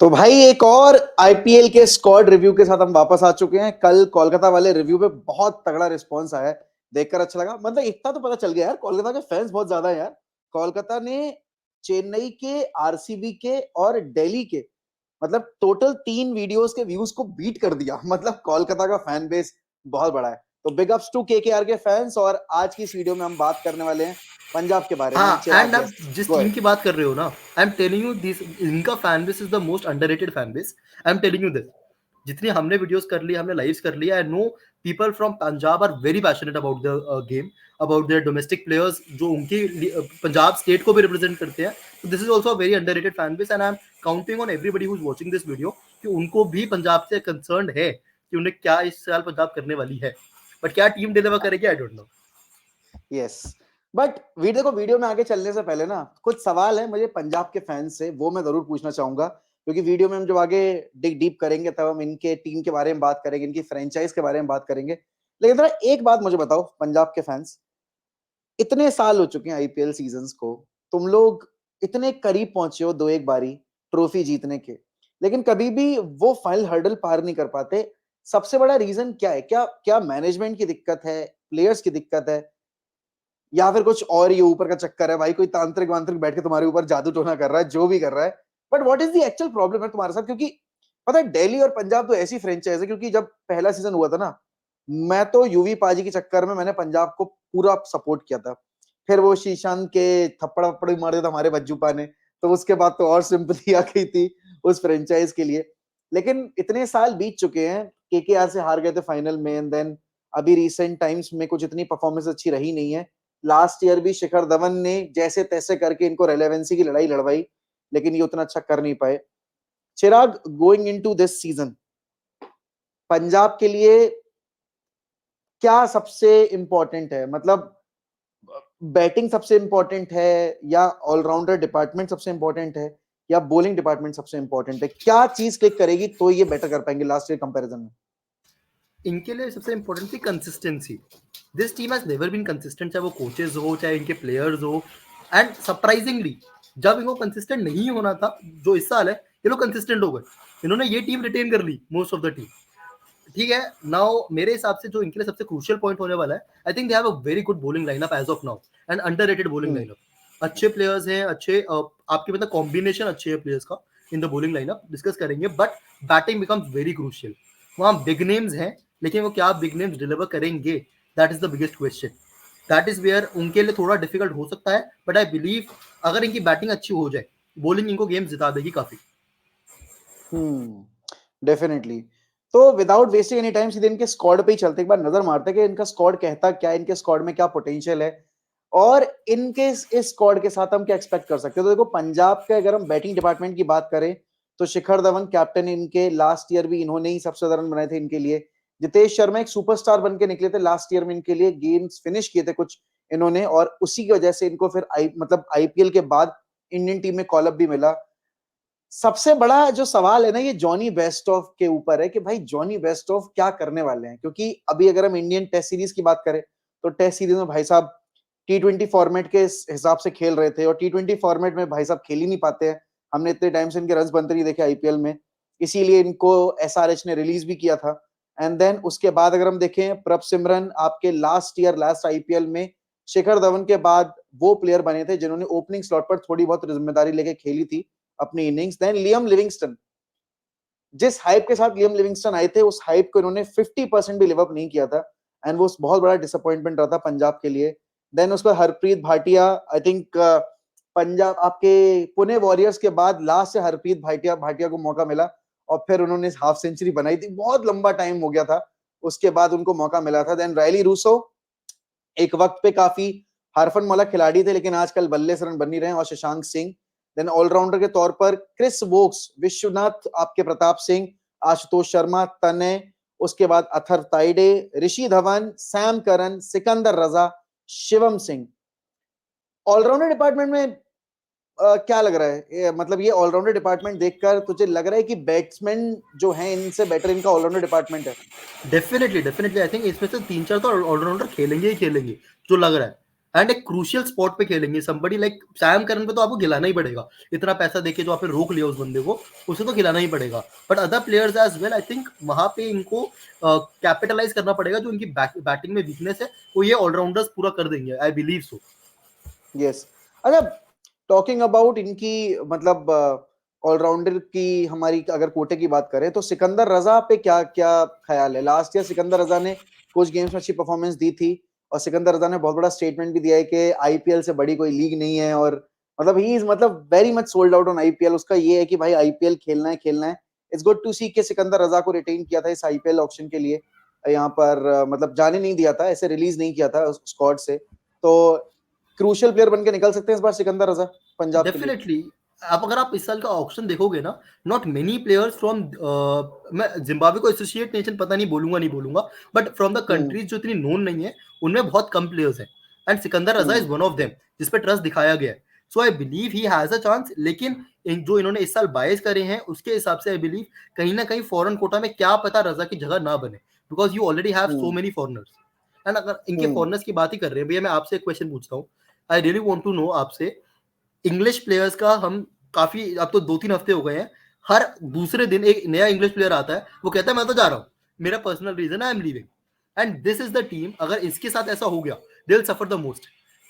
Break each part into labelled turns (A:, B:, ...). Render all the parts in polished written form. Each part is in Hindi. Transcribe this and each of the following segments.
A: तो भाई एक और आईपीएल के स्क्वाड रिव्यू के साथ हम वापस आ चुके हैं। कल कोलकाता वाले रिव्यू पे बहुत तगड़ा रिस्पांस आया है, देखकर अच्छा लगा। मतलब इतना तो पता चल गया यार, कोलकाता के फैंस बहुत ज्यादा है यार। कोलकाता ने चेन्नई के, आरसीबी के और दिल्ली के मतलब टोटल 3 वीडियोस के व्यूज को बीट कर दिया। मतलब कोलकाता का फैन बेस बहुत बड़ा है। तो बिग अप्स टू केकेआर के फैंस। और आज की इस वीडियो में हम बात करने वाले हैं पंजाब के बारे में।
B: हाँ,
A: चिराग,
B: एंड आप
A: यस,
B: जिस
A: गो
B: टीम
A: अहेड।
B: की बात कर रहे हो ना, I am telling you this, इनका fan base is the most underrated fan base. I am telling you this. जितनी हमने वीडियोस कर ली, हमने लाइव्स कर लिया, I know people from Punjab are very passionate about the game, about their domestic players जो उनकी पंजाब स्टेट को भी रिप्रेजेंट करते हैं। तो this is also a very underrated fan base, and I am counting on everybody who is watching this video कि उनको भी पंजाब से कंसर्न है कि उन्हें क्या इस साल पंजाब करने वाली है। बट क्या टीम डिलीवर करेगी, I don't know.
A: Yes, but video में आगे चलने से पहले ना कुछ सवाल है मुझे पंजाब के फैंस से, वो मैं जरूर पूछना चाहूंगा। क्योंकि वीडियो में हम जब आगे डिग डीप करेंगे तब हम इनके टीम के बारे में बात करेंगे, इनकी फ्रेंचाइज के बारे में बात करेंगे। लेकिन जरा एक बात मुझे बताओ, पंजाब के फैंस, इतने साल हो चुके हैं आईपीएल सीजन्स को, तुम लोग इतने करीब पहुंचे हो दो एक बारी ट्रॉफी जीतने के, लेकिन कभी भी वो फाइनल हर्डल पार नहीं कर पाते। सबसे बड़ा रीजन क्या है? क्या क्या मैनेजमेंट की दिक्कत है, प्लेयर्स की दिक्कत है, या फिर कुछ और ये ऊपर का चक्कर है? भाई कोई तांत्रिक वांत्रिक बैठ के तुम्हारे ऊपर जादू टोना कर रहा है, जो भी कर रहा है। But what is the actual problem है तुम्हारे साथ? क्योंकि पता है दिल्ली और पंजाब तो ऐसी फ्रेंचाइज है, क्योंकि जब पहला सीजन हुआ था ना, मैं तो यूवी पाजी के चक्कर में मैंने पंजाब को पूरा सपोर्ट किया था। फिर वो शीशांत के थप्पड़ वप्पड़ भी मार दिया था हमारे बज्जूपा ने, तो उसके बाद तो और सिंपथी आ गई थी उस फ्रेंचाइज के लिए। लेकिन इतने साल बीत चुके हैं, केकेआर से हार गए थे फाइनल में, एंड देन अभी रिसेंट टाइम्स में कुछ इतनी परफॉर्मेंस अच्छी रही नहीं है। लास्ट ईयर भी शिखर धवन ने जैसे तैसे करके इनको रेलेवेंसी की लड़ाई लड़वाई, लेकिन ये उतना अच्छा कर नहीं पाए। Chirag, going into this season, Punjab के लिए क्या सबसे इंपॉर्टेंट है? मतलब बैटिंग सबसे इंपॉर्टेंट है, या ऑलराउंडर डिपार्टमेंट सबसे इंपॉर्टेंट है, या बॉलिंग डिपार्टमेंट सबसे इंपॉर्टेंट है? क्या चीज क्लिक करेगी तो ये बेटर कर पाएंगे लास्ट ईयर कंपैरिजन में?
B: इनके लिए सबसे इंपॉर्टेंट थी consistency. This team has never been consistent, चाहे वो कोचेस हो चाहे इनके प्लेयर्स हो। एंड सरप्राइजिंगली जब इनको कंसिस्टेंट नहीं होना था, जो इस साल है, ये लोग कंसिस्टेंट हो गए। इन्होंने ये टीम रिटेन कर ली, मोस्ट ऑफ द टीम। ठीक है, नाउ मेरे हिसाब से जो इनके लिए सबसे क्रूशियल पॉइंट होने वाला है, I think they have a very good bowling lineup as of now, and underrated bowling
A: hmm.
B: Lineup. अच्छे प्लेयर्स हैं, अच्छे आपके मतलब कॉम्बिनेशन अच्छे है प्लेयर्स का in the bowling lineup, discuss करेंगे। But batting becomes very crucial. वहां बिग नेम्स हैं, लेकिन वो क्या बिग नेम्स डिलीवर करेंगे, that is the biggest question. That is where उनके लिए थोड़ा डिफिकल्ट हो सकता है। बट आई बिलीव अगर इनकी बैटिंग अच्छी हो जाए, बॉलिंग इनको गेम जिता देगी काफी।
A: डेफिनेटली। तो विदाउट वेस्टिंग एनी टाइम सीधे इनके स्क्वाड पे ही चलते, एक बार नजर मारते हैं कि इनका स्क्वाड कहता क्या है, इनके स्क्वाड में क्या पोटेंशियल है, और इनके इस स्क्वाड के साथ हम क्या एक्सपेक्ट कर सकते हैं। तो देखो, पंजाब के अगर हम बैटिंग डिपार्टमेंट की बात करें, तो शिखर धवन कैप्टन इनके, लास्ट ईयर भी इन्होंने ही सबसे ज्यादा रन बनाए थे इनके लिए। जितेश शर्मा एक सुपरस्टार बन के निकले थे लास्ट ईयर में, इनके लिए गेम्स फिनिश किए थे कुछ इन्होंने, और उसी की वजह से इनको फिर मतलब आईपीएल के बाद इंडियन टीम में कॉल अप भी मिला। सबसे बड़ा जो सवाल है ना, ये जॉनी बेस्टॉफ के ऊपर है कि भाई जॉनी बेस्टॉफ क्या करने वाले हैं। क्योंकि अभी अगर हम इंडियन टेस्ट सीरीज की बात करें, तो टेस्ट सीरीज में भाई साहब टी20 फॉर्मेट के हिसाब से खेल रहे थे, और टी20 फॉर्मेट में भाई साहब खेल ही नहीं पाते हैं। हमने इतने टाइम से इनके रन बनते नहीं देखे आईपीएल में, इसीलिए इनको एसआरएच ने रिलीज भी किया था। एंड देन उसके बाद अगर हम देखें, प्रभ सिमरन आपके लास्ट ईयर लास्ट आईपीएल में शिखर धवन के बाद वो प्लेयर बने थे जिन्होंने ओपनिंग स्लॉट पर थोड़ी बहुत जिम्मेदारी लेके खेली थी अपनी इनिंग्स। देन लियम लिविंगस्टन, जिस हाइप के साथ लियम लिविंगस्टन आए थे, उस हाइप को इन्होंने 50% भी लिव अप नहीं किया था, एंड वो बहुत बड़ा डिसअपॉइंटमेंट रहा था पंजाब के लिए। देन उसका हरप्रीत भाटिया, आई थिंक पंजाब आपके पुणे वॉरियर्स के बाद लास्ट से हरप्रीत भाटिया भाटिया को मौका मिला, और फिर उन्होंने हाफ सेंचुरी बनाई थी, बहुत लंबा टाइम हो गया था उसके बाद उनको मौका मिला था। देन रायली रूसो, एक वक्त पे काफी हरफनमौला खिलाड़ी थे, लेकिन आजकल बल्ले से रन बन नहीं रहे हैं, और शशांक सिंह। देन ऑलराउंडर के तौर पर क्रिस वोक्स, विश्वनाथ आपके प्रताप सिंह, आशुतोष शर्मा, तने, उसके बाद अथर ताइडे, ऋषि धवन, सैम करन, सिकंदर रजा, शिवम सिंह। ऑलराउंडर डिपार्टमेंट में क्या लग रहा है? मतलब ये ऑलराउंडर डिपार्टमेंट देखकर तुझे लग रहा है कि बैट्समैन जो है इनसे बेटर इनका ऑलराउंडर डिपार्टमेंट है?
B: डेफिनेटली डेफिनेटली आई थिंक इसमें से तीन चार तो ऑलराउंडर खेलेंगे ही खेलेंगे, जो लग रहा है। एंड एक क्रूशियल स्पॉट पे खेलेंगे। समबडी लाइक सैम करन पे तो आपको खिलाना ही पड़ेगा, इतना पैसा देके जो आपने रोक लिया उस बंदे को, उसे तो खिलाना ही पड़ेगा। But other players as well, I think वहां पे इनको कैपिटलाइज करना पड़ेगा। जो इनकी बैटिंग में वीकनेस है वो ये ऑलराउंडर्स पूरा कर देंगे, आई बिलीव सो।
A: यस। अच्छा, टॉकिंग अबाउट इनकी मतलब ऑलराउंडर की हमारी अगर कोटे की बात करें तो सिकंदर रजा पे क्या क्या ख्याल है? लास्ट ईयर सिकंदर रजा ने कुछ गेम्स में अच्छी परफॉर्मेंस दी थी और सिकंदर रजा ने बहुत बड़ा स्टेटमेंट भी दिया है कि आईपीएल से बड़ी कोई लीग नहीं है और मतलब ही इज मतलब very much sold out on IPL. उसका ये है कि भाई आईपीएल खेलना है खेलना है। इट्स गुड टू सी के सिकंदर रजा को रिटेन किया था इस आईपीएल ऑप्शन के लिए। यहाँ पर मतलब जाने नहीं दिया था, ऐसे रिलीज नहीं किया था स्क्वाड से। तो क्रूशियल प्लेयर बन के निकल सकते हैं इस बार सिकंदर रजा पंजाब के लिए।
B: डेफिनेटली। आप अगर आप इस साल का ऑप्शन देखोगे ना, नॉट मेनी प्लेयर्स फ्रॉम, मैं जिम्बाब्वे को एसोसिएट नेशन पता नहीं बोलूंगा, but from the
A: hmm
B: countries जो इतनी नोन नहीं है उनमें बहुत कम प्लेयर्स हैं, and Sikandar Raza
A: hmm
B: is one of them जिस पे ट्रस्ट दिखाया गया है। So I believe he has a chance. लेकिन जो इन्होंने इस साल बायस करे हैं उसके हिसाब से आई बिलीव कहीं ना कहीं फॉरेन कोटा में क्या पता रजा की जगह ना बने, because you already have so
A: hmm
B: many foreigners. And अगर इनके
A: हम्म
B: फॉरनर्स की बात ही कर रहे हैं भैया, मैं आपसे एक क्वेश्चन पूछता हूँ। I really want to know आपसे, इंग्लिश प्लेयर्स का हम काफी, अब तो 2-3 हफ्ते हो गए हैं, हर दूसरे दिन एक नया इंग्लिश प्लेयर आता है, वो कहता है मैं तो जा रहा हूँ, मेरा personal reason I am leaving. And this is the team, अगर इसके साथ ऐसा हो गया they will suffer the most,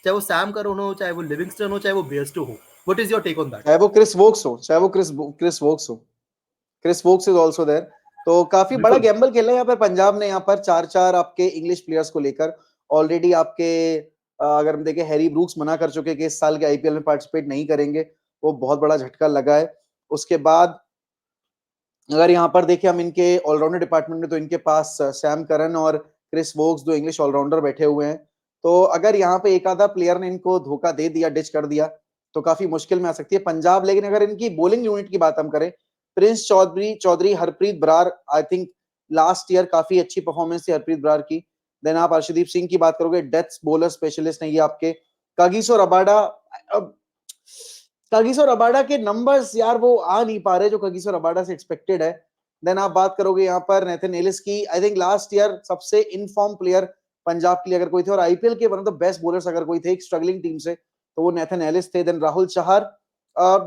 B: चाहे वो सैम करन हो, चाहे वो लिविंगस्टन हो, चाहे वो बेयरस्टो हो। What is your take on that?
A: चाहे वो क्रिस वोक्स हो, चाहे वो क्रिस वोक्स हो, Chris Woakes is also there. तो काफी बड़ा
B: बिल्कुल।
A: गैम्बल खेला है यहाँ पर पंजाब ने, यहाँ पर चार चार आपके इंग्लिश प्लेयर्स को लेकर। ऑलरेडी आपके अगर हम देखें हैरी ब्रूक्स मना कर चुके कि इस साल के आईपीएल में पार्टिसिपेट नहीं करेंगे। वो बहुत बड़ा झटका लगा है। उसके बाद अगर यहाँ पर देखें हम इनके ऑलराउंडर डिपार्टमेंट में, तो इनके पास सैम करन और क्रिस वोक्स दो इंग्लिश ऑलराउंडर बैठे हुए हैं। तो अगर यहाँ पे एक आधा प्लेयर ने इनको धोखा दे दिया, डिच कर दिया, तो काफी मुश्किल में आ सकती है पंजाब। लेकिन अगर इनकी बॉलिंग यूनिट की बात हम करें, Prince Choudhary Choudhary Harpreet Brar, I think last year काफी अच्छी परफॉर्मेंस थी हरप्रीत बरार की। देन आप अर्शदीप सिंह की बात करोगे, डेथ बॉलर स्पेशलिस्ट नहीं है आपके। कागिसो रबाडा, अब कगिसो रबाडा के नंबर्स यार वो आ नहीं पा रहे जो कगिसो रबाडा से एक्सपेक्टेड है। देन आप बात करोगे यहाँ पर नेथन एलिस की, आई थिंक लास्ट ईयर सबसे इनफॉर्म प्लेयर पंजाब के लिए अगर कोई थे और आईपीएल के one of the best bowlers अगर कोई थे एक स्ट्रगलिंग टीम से, तो वो नेथन एलिस थे। Then Rahul Chahar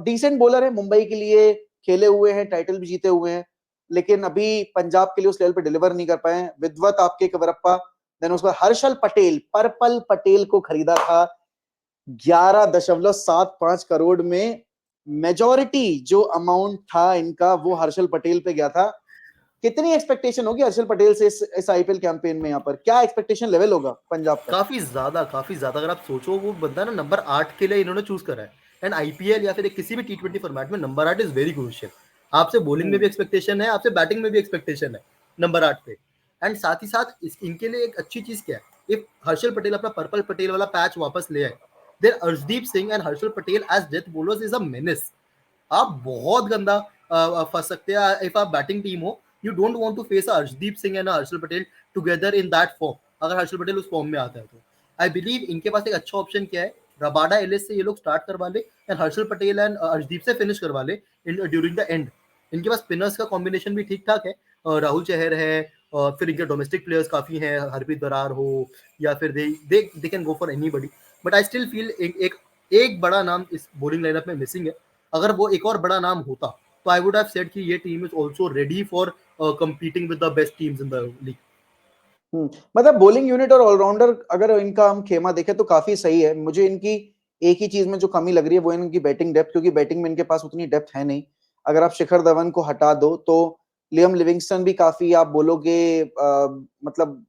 A: decent bowler है, मुंबई के लिए खेले हुए हैं, टाइटल भी जीते हुए हैं, लेकिन अभी पंजाब के लिए उस लेवल पे डिलीवर नहीं कर पाए। विद्वत आपके कवरप्पा। देन उसके बाद हर्षल पटेल, पर्पल पटेल को खरीदा था 11.75 करोड़ में। मेजॉरिटी जो अमाउंट था इनका वो हर्षल पटेल पे गया था। कितनी एक्सपेक्टेशन होगी हर्षल पटेल से इस आईपीएल कैंपेन में? यहाँ पर क्या एक्सपेक्टेशन लेवल होगा पंजाब का?
B: काफी ज्यादा, काफी ज्यादा। अगर आप सोचो वो बंदा ना नंबर 8 के लिए इन्होंने चूज करा है, एंड आईपीएल या फिर किसी भी टी20 फॉर्मेट में नंबर 8 इज वेरी क्रूशियल। आपसे बॉलिंग में भी
A: हम्म
B: एक्सपेक्टेशन है, आपसे बैटिंग में भी एक्सपेक्टेशन है नंबर 8 पे। एंड साथ ही साथ इनके लिए एक अच्छी चीज क्या है, इफ हर्षल पटेल अपना पर्पल पटेल वाला पैच वापस ले आए, then Arshdeep Singh and Harshal Patel as death bowlers is a menace. आप बहुत गंदा फंस सकते हैं इफ आप बैटिंग टीम हो। You don't want to face Harshdeep Singh and Harshal Patel together in that form, अगर हर्षल पटेल उस फॉर्म में आता है तो। आई बिलीव इनके पास एक अच्छा ऑप्शन क्या है, रबाडा एलिस से ये लोग स्टार्ट करवा ले एंड हर्षल पटेल एंड अर्शदीप से फिनिश करवा ले ड्यूरिंग द एंड। इनके पास स्पिनर्स का कॉम्बिनेशन भी ठीक ठाक है, राहुल चहर है, फिर इनके डोमेस्टिक प्लेयर्स काफी हैं, हरप्रीत बरार हो, या फिर they can go for anybody. But I still feel एक बड़ा नाम इस बॉलिंग लाइनअप में मिसिंग है। अगर वो एक और बड़ा नाम होता तो आई वुड हैव सेड कि ये team is also ready for competing with the best teams in the league.
A: मतलब बॉलिंग यूनिट और ऑलराउंडर अगर इनका हम खेमा देखें तो काफी सही है। मुझे इनकी एक ही चीज में जो कमी लग रही है वो इनकी बैटिंग डेप्थ, क्योंकि बैटिंग में इनके पास उतनी डेप्थ है नहीं। अगर आप शिखर धवन को हटा दो तो लियम लिविंगस्टन भी काफी आप बोलोगे मतलब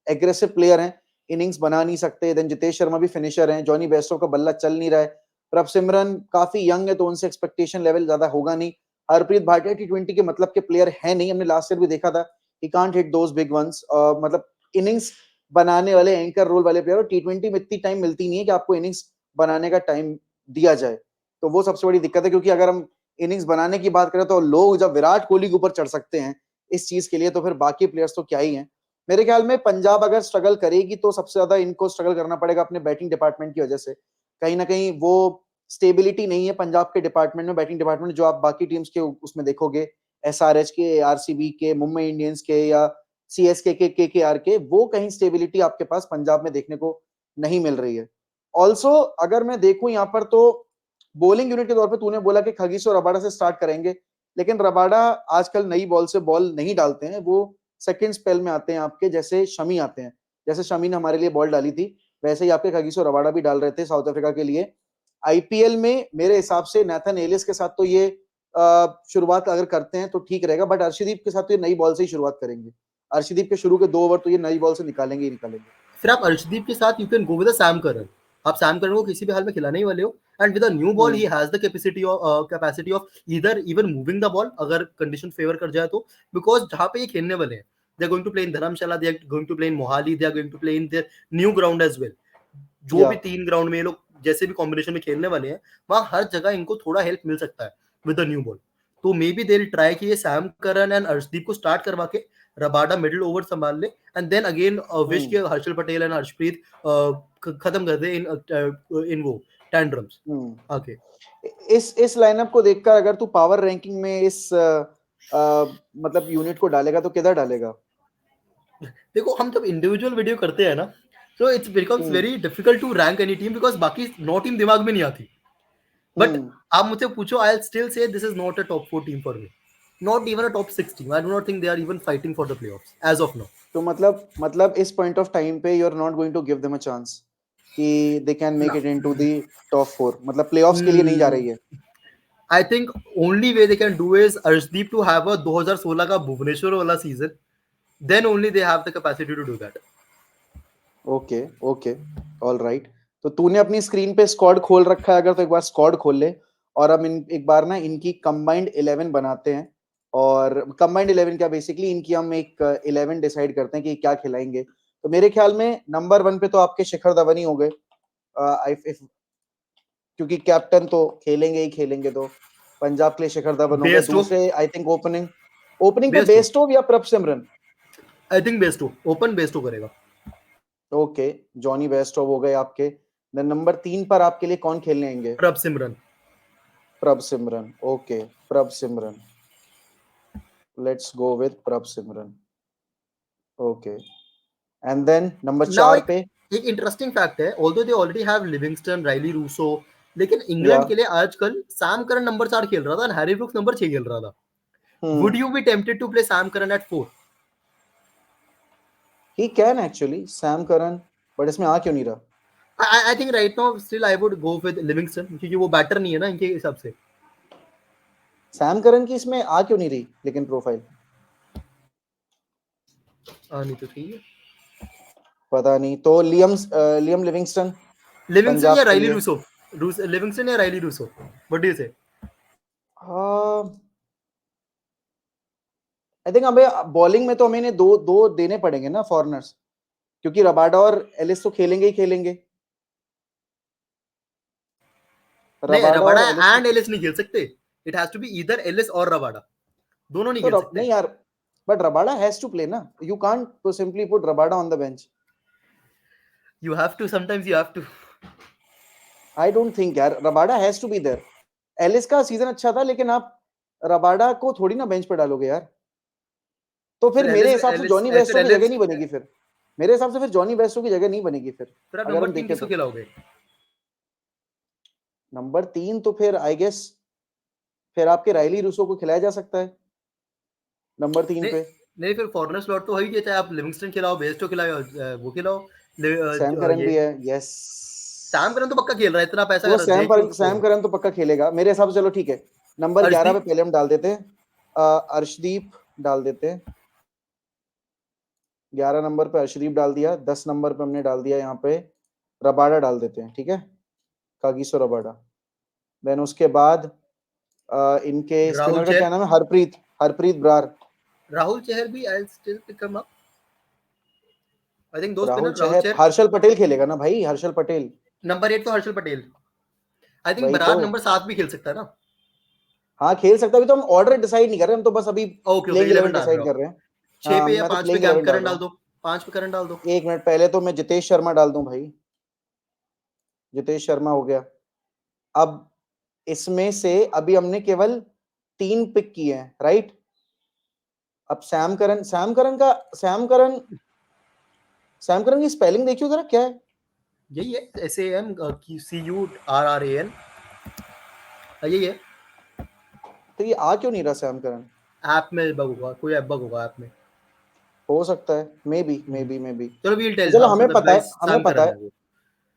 A: एग्रेसिव प्लेयर हैं, इनिंग्स बना नहीं सकते। देन जितेश शर्मा भी फिनिशर हैं, जॉनी बेस्टो का बल्ला चल नहीं रहा है। प्रभ सिमरन काफी यंग है तो उनसे एक्सपेक्टेशन लेवल ज्यादा होगा नहीं। हरप्रीत भाटिया टी20 के मतलब के प्लेयर है नहीं, हमने लास्ट ईयर भी देखा था, he can't hit those big ones. मतलब इनिंग्स बनाने वाले एंकर रोल वाले प्लेयर, और टी20 में इतनी टाइम मिलती नहीं है कि आपको इनिंग्स बनाने का टाइम दिया जाए। तो वो सबसे बड़ी दिक्कत है, क्योंकि अगर हम इनिंग्स बनाने की बात करें तो लोग जब विराट कोहली के ऊपर चढ़ सकते हैं इस चीज के लिए, तो फिर बाकी प्लेयर्स तो क्या ही हैं। मेरे ख्याल में पंजाब अगर स्ट्रगल करेगी तो सबसे ज्यादा इनको स्ट्रगल करना पड़ेगा अपने बैटिंग डिपार्टमेंट की वजह से। कहीं ना कहीं वो स्टेबिलिटी नहीं है पंजाब के डिपार्टमेंट में, बैटिंग डिपार्टमेंट, जो आप बाकी टीम्स के उसमें देखोगे, एसआरएच के, आरसीबी के, मुंबई इंडियंस के या सीएसके के, केकेआर के, वो कहीं स्टेबिलिटी आपके पास पंजाब में देखने को नहीं मिल रही है। ऑल्सो अगर मैं देखूं यहाँ पर तो बॉलिंग यूनिट के तौर पे तूने बोला कि खगीसो रबाडा से स्टार्ट करेंगे, लेकिन रबाडा आजकल नई बॉल से बॉल नहीं डालते हैं, वो सेकंड स्पेल में आते हैं आपके, जैसे शमी आते हैं, जैसे शमी ने हमारे लिए बॉल डाली थी वैसे ही आपके खगीसो रबाडा भी डाल रहे थे साउथ अफ्रीका के लिए। आईपीएल में मेरे हिसाब से नाथन एलिस के साथ तो ये शुरुआत अगर करते हैं तो ठीक रहेगा, बट अर्शदीप के साथ तो ये नई बॉल से ही शुरुआत करेंगे। अर्शदीप के शुरू के 2 ओवर तो ये नई बॉल से निकालेंगे ही निकालेंगे।
B: फिर आप अर्शदीप के साथ you can go with Sam Curran, आप सैम करन को किसी भी हाल में खिलाने ही वाले हो, and with a new ball he has the capacity of either even moving the ball अगर कंडीशन फेवर कर जाए तो, बिकॉज जहां पे ये खेलने वाले हैं they are going to play in Dharamshala, they are going to play in Mohali, they are going to play in their new ground as well. जो भी 3 ग्राउंड में ये लोग जैसे भी कॉम्बिनेशन में खेलने वाले हैं वहां हर जगह इनको थोड़ा हेल्प मिल सकता है विद द न्यू बॉल। तो maybe they will try कि ये सैम करन एंड अर्शदीप को स्टार्ट करवा के रबाडा मिडिल ओवर संभाल ले, एंड देन अगेन विश के हर्षल पटेल एंड हर्षप्रीत खत्म कर दे इन वो टैंड्रम्स आके।
A: इस लाइनअप को देखकर अगर तू पावर रैंकिंग में इस मतलब यूनिट को डालेगा तो किधर डालेगा?
B: देखो हम जब इंडिविजुअल वीडियो करते हैं ना तो it's becomes very difficult to rank any team because बाकी 9 टीम दिमाग में नहीं आती, बट आप मुझसे पूछो I still say this is not a top 4 team for me, not even a top 6 team, I do not think they are even fighting for the playoffs as of now.
A: तो मतलब इस पॉइंट ऑफ टाइम पे you are not going to give them a chance कि they can make it into the top 4, मतलब प्लेऑफ्स के लिए नहीं जा रही है।
B: I think only way they can do is Arshdeep to have a 2016 का भुवनेश्वर वाला season, then only they have the capacity to do that.
A: Okay okay all right. तो तूने अपनी स्क्रीन पे स्क्वाड खोल रखा है अगर, तो एक बार स्क्वाड खोल ले और हम एक बार ना इनकी कंबाइंड 11 बनाते हैं, और कंबाइंड 11 क्या बेसिकली इनकी हम एक 11 डिसाइड करते हैं कि क्या खिलाएंगे। तो मेरे ख्याल में नंबर 1 पे तो आपके शिखर धवन ही हो गए, क्योंकि कैप्टन तो खेलेंगे ही खेलेंगे, तो पंजाब के लिए शिखर धवन हो गए। दूसरे आई थिंक ओपनिंग पे बेस्टो या Prabhsimran?
B: I think Bairstow, open Bairstow करेगा।
A: ओके जॉनी बेस्टो हो गए आपके। देन नंबर 3 पर आपके लिए कौन खेलने आएंगे?
B: प्रभ सिमरन।
A: प्रभ सिमरन, ओके प्रभ सिमरन, लेट्स गो विद प्रभ सिमरन, ओके। एंड देन नंबर 4 पे
B: एक इंटरेस्टिंग फैक्ट है, although they already have Livingstone, Rilee Rossouw, लेकिन इंग्लैंड के लिए आजकल सैम करन नंबर 4 खेल रहा था, हैरी ब्रुक्स नंबर 6 खेल रहा था। Would you be tempted to play Sam Curran at 4?
A: He can actually Sam Curran, but इसमें आ क्यों नहीं रहा?
B: I think right now still I would go with Livingston क्योंकि वो बैटर नहीं है ना इनके हिसाब से।
A: सैम करन की इसमें आ क्यों नहीं रही लेकिन प्रोफाइल?
B: नहीं तो ठीक है,
A: पता नहीं। तो लियम लिविंगस्टन
B: या राइली रूसो, लिविंगस्टन या Rilee Rossouw, what do you say?
A: I think अबे बॉलिंग में तो हमें इन्हें दो देने पड़ेंगे ना फॉरनर्स, क्योंकि रबाडा और एलिस तो खेलेंगे ही खेलेंगे।
B: रबाडा एंड एलिस नहीं खेल सकते, it has to be either Ellis और रबाडा, दोनों नहीं खेल सकते।
A: नहीं यार, but Rabada has to play ना, यू कांट तो simply put Rabada on the bench.
B: You have to, sometimes you have to.
A: I don't think यार Rabada has to be there. Ellis का सीजन अच्छा था, लेकिन आप रबाडा को थोड़ी ना बेंच पे डालोगे यार। तो फिर मेरे हिसाब से जॉनी बेस्टो की जगह नहीं बनेगी, फिर मेरे हिसाब से फिर जॉनी बेस्टो की जगह नहीं बनेगी फिर अगर हम देखें तो।
B: खिलाओगे
A: नंबर 3 तो फिर आई गेस फिर आपके राइली रूसो को खिलाया जा सकता है नंबर 3 पे।
B: नहीं फिर फॉरनर स्लॉट तो है ही, चाहे आप लिविंगस्टन खिलाओ, बेस्टो खिलाओ, वो खिलाओ,
A: सैम करन भी है, यस
B: सैम करन तो पक्का खेल रहा है, इतना पैसा
A: वो सैम करन तो पक्का खेलेगा मेरे हिसाब से। चलो ठीक है, नंबर 11 पे पहले हम डाल देते हैं अर्शदीप डाल देते हैं। 11 नंबर पे अर्शदीप डाल दिया, 10 नंबर पे हमने डाल दिया यहाँ पे रबाडा डाल देते हैं, ठीक है, कागिसो रबाडा। देन उसके बाद इनके स्पिनर का क्या नाम है? हरप्रीत बरार।
B: राहुल चहर भी I still pick him up, I think दो स्पिनर।
A: राहुल चहर, हर्षल पटेल खेलेगा ना भाई, हर्षल पटेल
B: नंबर 8 तो हर्षल पटेल। आई थिंक
A: वही
B: बरार
A: तो
B: नंबर 7 भी खेल सकता है ना।
A: हाँ खेल सकता है, अभी तो हम ऑर्डर डिसाइड नहीं कर रहे, हम तो बस अभी
B: प्लेइंग
A: 11 डिसाइड कर रहे हैं।
B: 6 पे या
A: मैं तो
B: 5 पे
A: प्लेइंग 11
B: करंट डाल दो, 5 पे करंट डाल दो।
A: एक मिनट, पहले तो मैं जितेश शर्मा डाल दूं भाई, जितेश शर्मा हो गया। अब इसमें से अभी हमने केवल 3 पिक किए हैं, राइट? अब सैम करन की स्पेलिंग देखियो जरा क्या है।
B: यही है SAM CURRAN, यही है।
A: तो ये आ क्यों नहीं रहा सैम करन?
B: ऐप में बग होगा, कोई ऐप बग होगा ऐप में,
A: हो सकता है, मे बी।
B: चलो वील टेल,
A: चलो
B: हाँ
A: हमें
B: मतलब
A: पता है,
B: गाइस
A: हमें
B: सैम
A: पता
B: करन
A: है
B: है वो।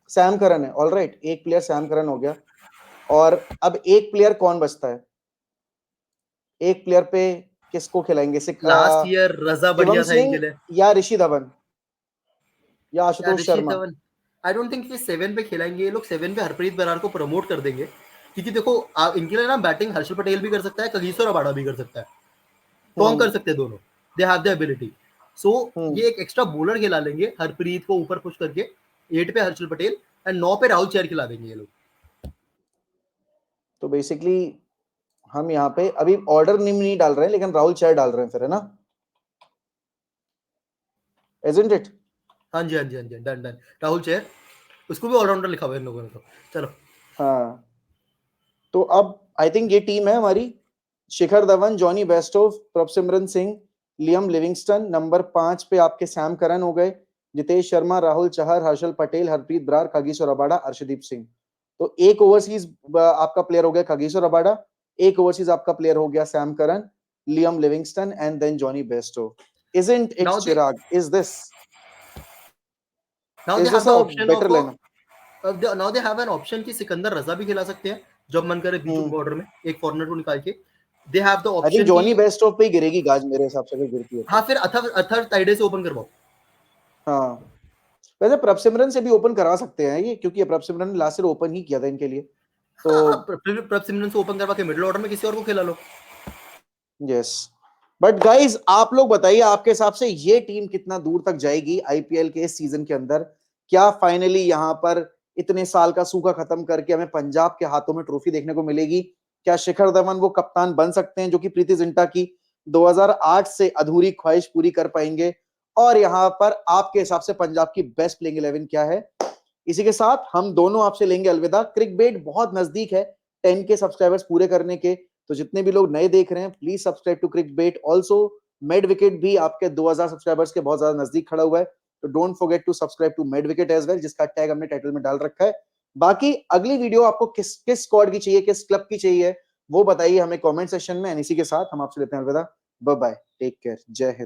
A: सैम करन है, ऑलराइट, एक प्लेयर सैम करन हो गया। और अब एक प्लेयर कौन बचता है? एक प्लेयर पे किसको खिलाएंगे?
B: लास्ट ईयर रजा
A: शिवम
B: बढ़िया था इनके
A: सिंह
B: लिए।
A: या ऋषि धवन या
B: यार
A: Ashutosh
B: Rishi
A: Sharma?
B: Dhawan, I don't think ये 7 पे खिलाएंगे, ये लोग 7 पे हरप्रीत बरार को प्रमोट कर देंगे, क्योंकि देखो इनके लिए ना बैटिंग हर्षल पटेल भी कर सकता है, कगिसो रबाडा भी कर सकता है, टॉम कर
A: हम्म
B: सकते हैं दोनों, दे हैव द एबिलिटी। सो
A: हम्म
B: ये एक एक्स्ट्रा बॉलर खिला लेंगे हरप्रीत को ऊपर पुश करके, 8 पे हर्षल पटेल एंड 9 पे राहुल चेहर खिला देंगे ये लोग।
A: तो बेसिकली हम यहाँ पे अभी ऑर्डर नहीं डाल रहे हैं, लेकिन राहुल चेहर डाल रहे हैं फिर, है ना? Isn't it?
B: हाँ जी हाँ जी हाँ जी, डन डन, राहुल चेहर, उसको भी ऑलराउंडर लिखा हुआ है इन लोगों ने तो। चलो
A: हाँ, तो अब आई थिंक ये टीम है हमारी। Shikhar Dhawan, Johnny Bairstow, Prabhsimran Singh, Liam Livingstone, number 5 पे आपके सैम करन हो गए, जितेश शर्मा, राहुल चहर, हर्षल पटेल, हरप्रीत बरार, खगीसो रबाडा, अर्शदीप सिंह। तो एक ओवरसीज आपका प्लेयर हो गया खगीसो रबाडा, एक ओवरसीज आपका प्लेयर हो गया Sam Curran, Liam Livingstone and then Johnny Bairstow. Isn't it,
B: now they
A: Chirag?
B: Now they
A: Is
B: have
A: this
B: the
A: a
B: option
A: better
B: of
A: lineup?
B: Now they have an option कि सिकंदर रजा भी खिला सकते हैं जब मन करे बीच
A: हम्म
B: बॉर्डर में एक कॉर्नर को निकाल के। They have the
A: I think
B: option कि
A: जॉनी बेस्टो पे ही गिरेगी गाज मेरे हिसाब से, अगर गिरती है
B: हाँ
A: तो।
B: फिर अथर अथर ताइडे से ओपन करवाओ।
A: हाँ, वैसे प्रभसिमरन से भी ओपन करा सकते हैं ये, क्योंकि प्रभसिमरन ने लास्ट ईयर ओपन ही किया था इनके लिए। तो
B: हाँ प्रभ सिमरन से ओपन करवा के मिडिल ऑर्डर में किसी और को खिला लो।
A: यस, बट गाइज आप लोग बताइए, आपके हिसाब से ये टीम कितना दूर तक जाएगी आईपीएल के इस सीजन के अंदर? क्या फाइनली यहां पर इतने साल का सूखा खत्म करके हमें पंजाब के हाथों में ट्रॉफी देखने को मिलेगी? क्या शिखर धवन वो कप्तान बन सकते हैं जो कि प्रीति जिंटा की 2008 से अधूरी ख्वाहिश पूरी कर पाएंगे? और यहां पर आपके हिसाब से पंजाब की बेस्ट प्लेइंग 11 क्या है? इसी के साथ हम दोनों आपसे लेंगे अलविदा। क्रिकबेट बहुत नजदीक है 10 के सब्सक्राइबर्स पूरे करने के, तो जितने भी लोग नए देख रहे हैं please subscribe to Cricbet. Also made wicket भी आपके 2000 सब्सक्राइबर्स के बहुत ज्यादा नजदीक खड़ा हुआ है, तो don't forget to subscribe to made wicket as well, जिसका टैग हमने टाइटल में डाल रखा है। बाकी अगली वीडियो आपको किस किस स्क्वाड की चाहिए, किस क्लब की चाहिए, वो बताइए हमें कमेंट सेक्शन में। इसी के साथ हम आपसे लेते हैं अलविदा। बाय बाय, टेक केयर, जय हिंद।